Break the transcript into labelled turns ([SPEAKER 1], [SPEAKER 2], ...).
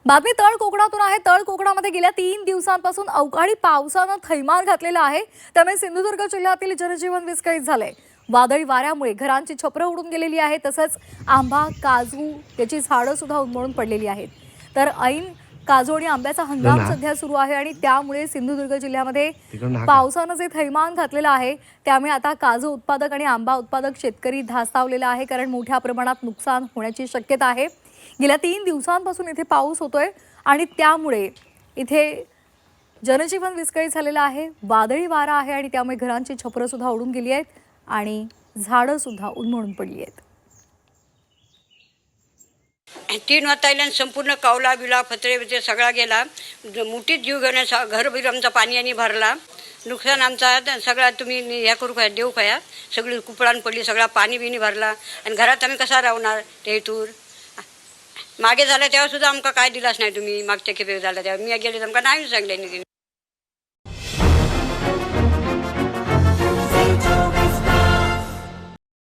[SPEAKER 1] बातमी तळ कोकणातून आहे। तळ कोकणामध्ये गेल्या 3 दिवसांपासून अवकाळी पावसानं थैमान घातलेला आहे। त्यामुळे सिंधुदुर्ग जिल्ह्यातील जनजीवन विस्कळीत झालंय। वादळी वाऱ्यामुळे घरांची छपरं उडून गेलेली आहेत। तसंच आंबा, काजू याची झाडं सुद्धा उन्मळून पडलेली आहेत। तर ऐन काजू आणि आंब्याचा हंगाम सध्या सुरू आहे आणि त्यामुळे सिंधुदुर्ग जिल्ह्यामध्ये पावसानं जे थैमान घातलेलं आहे त्यामुळे आता काजू उत्पादक आणि आंबा उत्पादक शेतकरी धास्तावलेला आहे, कारण मोठ्या प्रमाणात नुकसान होण्याची शक्यता आहे। गेल्या 3 दिवसांपासून इथे पाऊस होतोय आणि त्यामुळे इथे जनजीवन विस्कळीत झालेलं आहे। वादळी वारा आहे आणि त्यामुळे घरांची छपरं सुद्धा उडून गेली आहेत आणि झाडं सुद्धा उन्मळून पडली आहेत।
[SPEAKER 2] 3 वाजता आल्यानं संपूर्ण कावला बिला फतरे सगळा गेला। मोठीच जीव घेण्याचा घरभर आमचा पाण्याने भरला। नुकसान आमचा सगळा तुम्ही ह्या करू काय देऊ काय, सगळी कुपळान पडली, सगळा पाणी बिनी भरला आणि घरात आम्ही कसा राहणार। ते तूर मागे झालं तेव्हा सुद्धा आमका काय दिलाच नाही तुम्ही। मागच्या खेपे झालं तेव्हा मी गेले आमका नाही सांगले